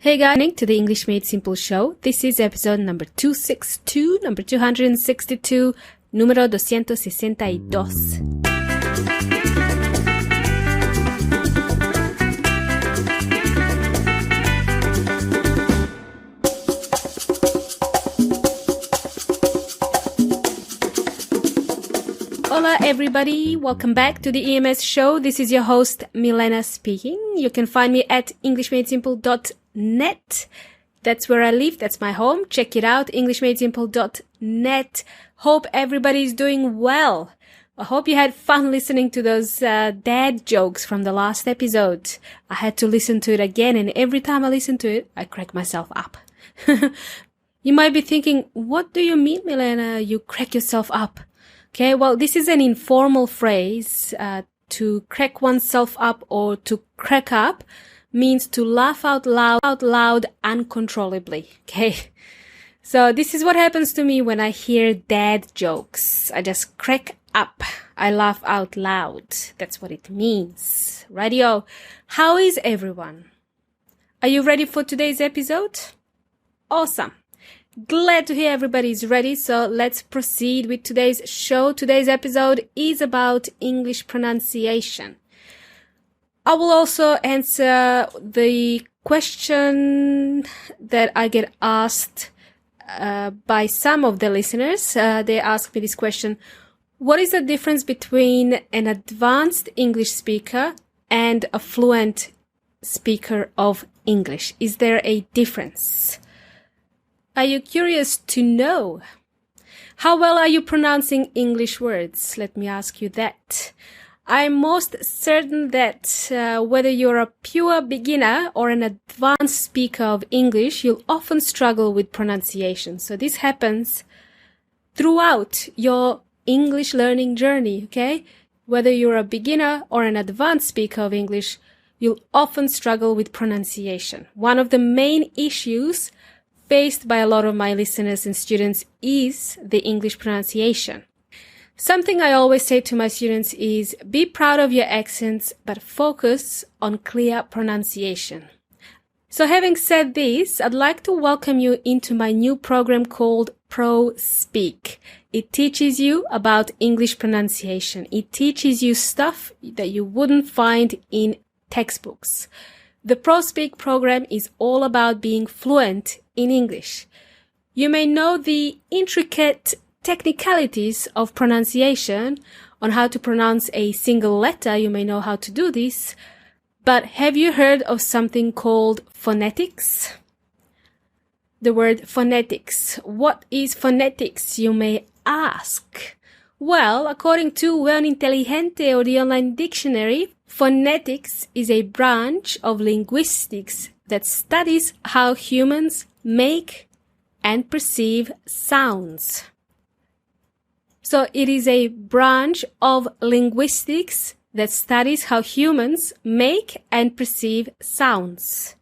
Hey guys, to the English Made Simple show. This is episode number 262, number 262, número 262. Hola everybody, welcome back to the EMS show. This is your host Milena speaking. You can find me at englishmadesimple.net. That's where I live, that's my home. Check it out, englishmadesimple.net. Hope everybody's doing well. I hope you had fun listening to those dad jokes from the last episode. I had to listen to it again, and every time I listen to it, I crack myself up. You might be thinking, what do you mean, Milena, you crack yourself up? Okay, well, this is an informal phrase. To crack oneself up or to crack up means to laugh out loud uncontrollably. Okay, so this is what happens to me when I hear dad jokes. I just crack up. I laugh out loud. That's what it means. Radio. How is everyone? Are you ready for today's episode? Awesome. Glad to hear everybody's ready, so let's proceed with today's show. Today's episode is about English pronunciation. I will also answer the question that I get asked by some of the listeners. They ask me this question: what is the difference between an advanced English speaker and a fluent speaker of English? Is there a difference? Are you curious to know? How well are you pronouncing English words? Let me ask you that. I'm most certain that whether you're a pure beginner or an advanced speaker of English, you'll often struggle with pronunciation. So this happens throughout your English learning journey, okay? Whether you're a beginner or an advanced speaker of English, you'll often struggle with pronunciation. One of the main issues faced by a lot of my listeners and students is the English pronunciation. Something I always say to my students is be proud of your accents, but focus on clear pronunciation. So having said this, I'd like to welcome you into my new program called ProSpeak. It teaches you about English pronunciation. It teaches you stuff that you wouldn't find in textbooks. The ProSpeak program is all about being fluent in English. You may know the intricate technicalities of pronunciation on how to pronounce a single letter. You may know how to do this. But have you heard of something called phonetics? The word phonetics. What is phonetics, you may ask? Well, according to Word Inteligente or the online dictionary, phonetics is a branch of linguistics that studies how humans make and perceive sounds. So it is a branch of linguistics that studies how humans make and perceive sounds.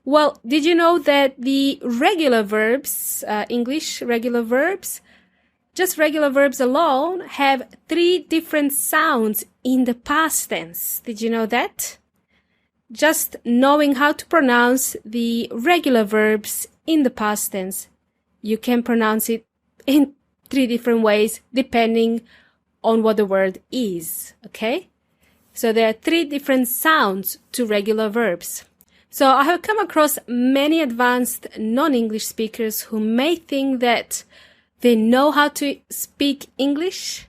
Well, did you know that the regular verbs, English regular verbs, just regular verbs alone have 3 different sounds in the past tense? Did you know that? Just knowing how to pronounce the regular verbs in the past tense, you can pronounce it in 3 different ways depending on what the word is, okay? So there are 3 different sounds to regular verbs. So I have come across many advanced non-English speakers who may think that they know how to speak English.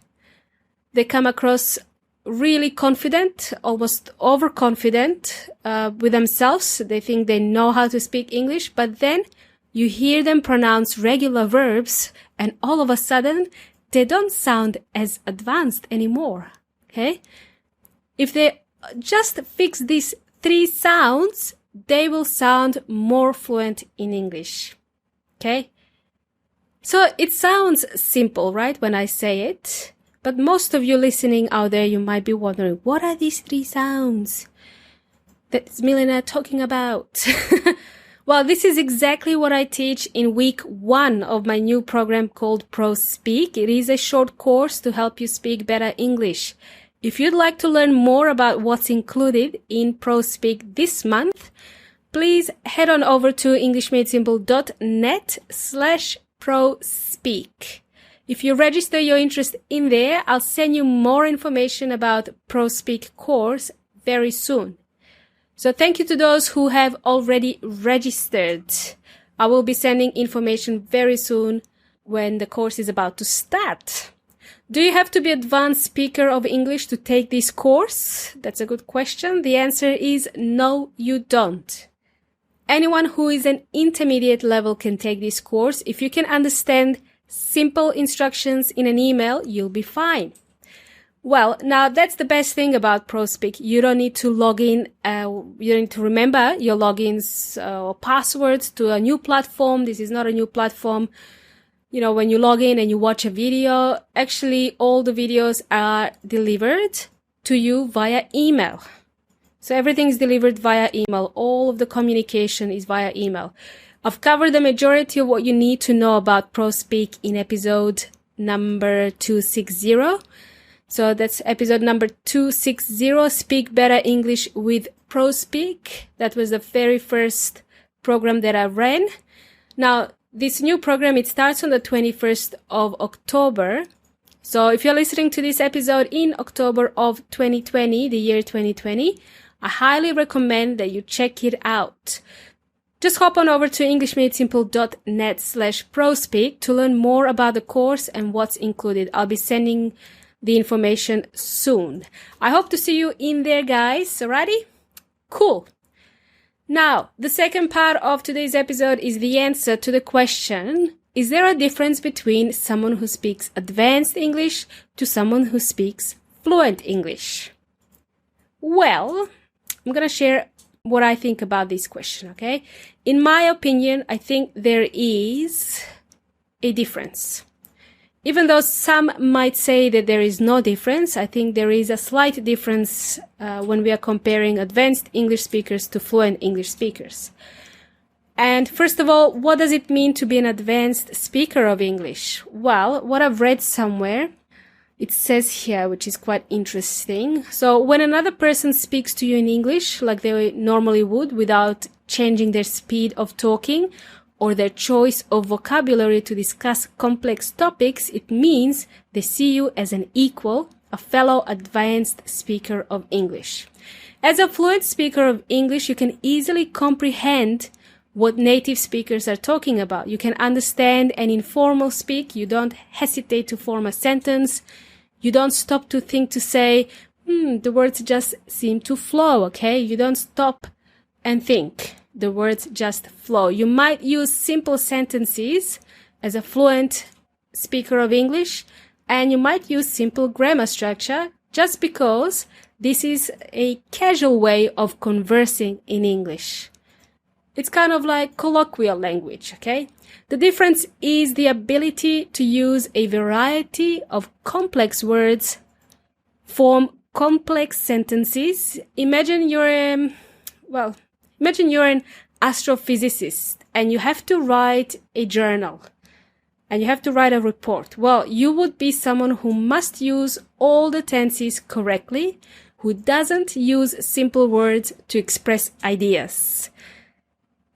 They come across really confident, almost overconfident with themselves. They think they know how to speak English, but then you hear them pronounce regular verbs and all of a sudden they don't sound as advanced anymore. Okay? If they just fix these 3 sounds, they will sound more fluent in English. Okay? So it sounds simple, right, when I say it? But most of you listening out there, you might be wondering, what are these 3 sounds that's Milena talking about? Well, this is exactly what I teach in week 1 of my new program called ProSpeak. It is a short course to help you speak better English. If you'd like to learn more about what's included in ProSpeak this month, please head on over to englishmadesimple.net/ProSpeak. If you register your interest in there, I'll send you more information about ProSpeak course very soon. So thank you to those who have already registered. I will be sending information very soon when the course is about to start. Do you have to be advanced speaker of English to take this course? That's a good question. The answer is no, you don't. Anyone who is an intermediate level can take this course. If you can understand simple instructions in an email, you'll be fine. Well, now that's the best thing about ProSpeak. You don't need to log in, you don't need to remember your logins or passwords to a new platform. This is not a new platform. You know, when you log in and you watch a video, actually all the videos are delivered to you via email. So everything is delivered via email. All of the communication is via email. I've covered the majority of what you need to know about ProSpeak in episode number 260. So that's episode number 260, Speak Better English with ProSpeak. That was the very first program that I ran. Now, this new program, it starts on the 21st of October. So if you're listening to this episode in October of 2020, the year 2020, I highly recommend that you check it out. Just hop on over to englishmadesimple.net/ProSpeak to learn more about the course and what's included. I'll be sending the information soon. I hope to see you in there, guys. Alrighty? Cool. Now, the second part of today's episode is the answer to the question, is there a difference between someone who speaks advanced English to someone who speaks fluent English? Well, I'm going to share what I think about this question, okay? In my opinion, I think there is a difference. Even though some might say that there is no difference, I think there is a slight difference when we are comparing advanced English speakers to fluent English speakers. And first of all, what does it mean to be an advanced speaker of English? Well, what I've read somewhere, it says here, which is quite interesting. So when another person speaks to you in English like they normally would without changing their speed of talking or their choice of vocabulary to discuss complex topics, it means they see you as an equal, a fellow advanced speaker of English. As a fluent speaker of English, you can easily comprehend what native speakers are talking about. You can understand an informal speak. You don't hesitate to form a sentence. You don't stop to think to say, the words just seem to flow, okay? You don't stop and think. The words just flow. You might use simple sentences as a fluent speaker of English, and you might use simple grammar structure just because this is a casual way of conversing in English. It's kind of like colloquial language, okay? The difference is the ability to use a variety of complex words, form complex sentences. Imagine you're an astrophysicist and you have to write a journal and you have to write a report. Well, you would be someone who must use all the tenses correctly, who doesn't use simple words to express ideas.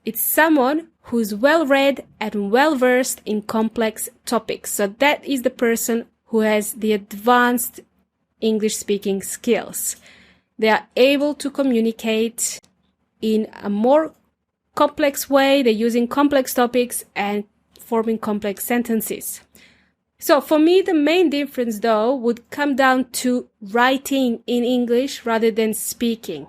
It's someone who's well-read and well-versed in complex topics. So that is the person who has the advanced English-speaking skills. They are able to communicate in a more complex way. They're using complex topics and forming complex sentences. So for me, the main difference, though, would come down to writing in English rather than speaking.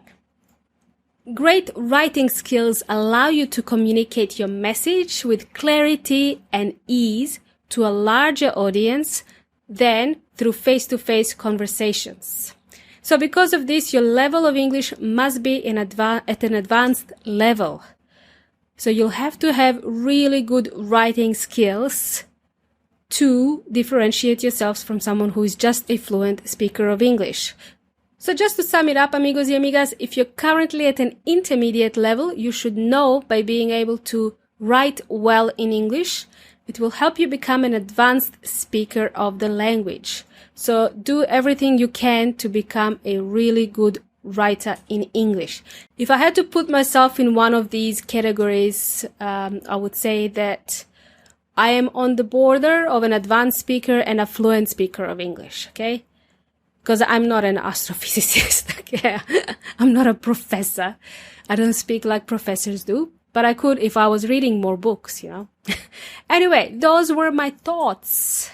Great writing skills allow you to communicate your message with clarity and ease to a larger audience than through face-to-face conversations. So because of this, your level of English must be at an advanced level. So you'll have to have really good writing skills to differentiate yourselves from someone who is just a fluent speaker of English. So just to sum it up, amigos y amigas, if you're currently at an intermediate level, you should know by being able to write well in English. It will help you become an advanced speaker of the language. So do everything you can to become a really good writer in English. If I had to put myself in one of these categories, I would say that I am on the border of an advanced speaker and a fluent speaker of English, okay? Because I'm not an astrophysicist, okay? I'm not a professor. I don't speak like professors do, but I could if I was reading more books, Anyway, those were my thoughts.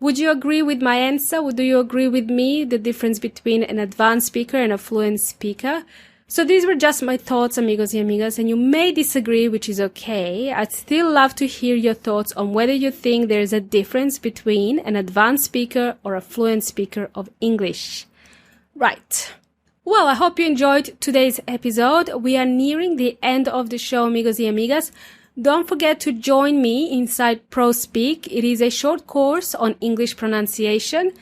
Would you agree with my answer? Do you agree with me, the difference between an advanced speaker and a fluent speaker? So these were just my thoughts, amigos y amigas, and you may disagree, which is okay. I'd still love to hear your thoughts on whether you think there's a difference between an advanced speaker or a fluent speaker of English. Right. Well, I hope you enjoyed today's episode. We are nearing the end of the show, amigos y amigas. Don't forget to join me inside ProSpeak. It is a short course on English pronunciation,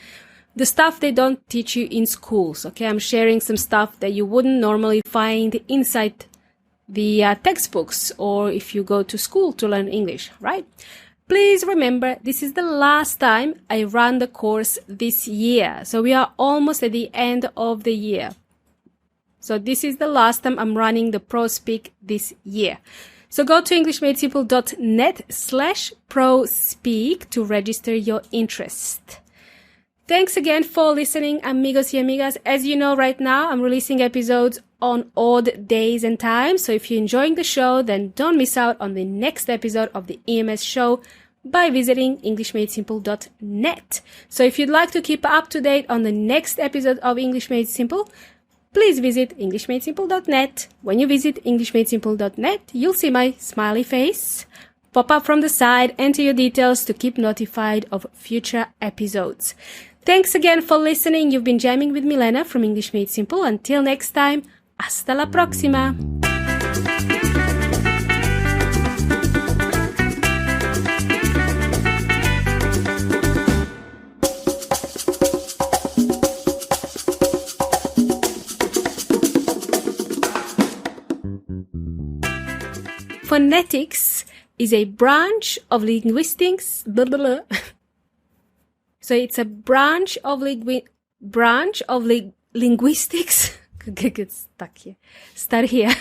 the stuff they don't teach you in schools, okay? I'm sharing some stuff that you wouldn't normally find inside the textbooks or if you go to school to learn English, right? Please remember, this is the last time I run the course this year. So we are almost at the end of the year. So this is the last time I'm running the ProSpeak this year. So go to englishmadesimple.net/ProSpeak to register your interest. Thanks again for listening, amigos y amigas. As you know, right now, I'm releasing episodes on odd days and times. So if you're enjoying the show, then don't miss out on the next episode of the EMS show by visiting englishmadesimple.net. So if you'd like to keep up to date on the next episode of English Made Simple, please visit englishmadesimple.net. When you visit englishmadesimple.net, you'll see my smiley face pop up from the side. Enter your details to keep notified of future episodes. Thanks again for listening. You've been jamming with Milena from English Made Simple. Until next time, hasta la próxima. Phonetics is a branch of linguistics. Blah, blah, blah. So it's a branch of linguistics. Get stuck here. Start here.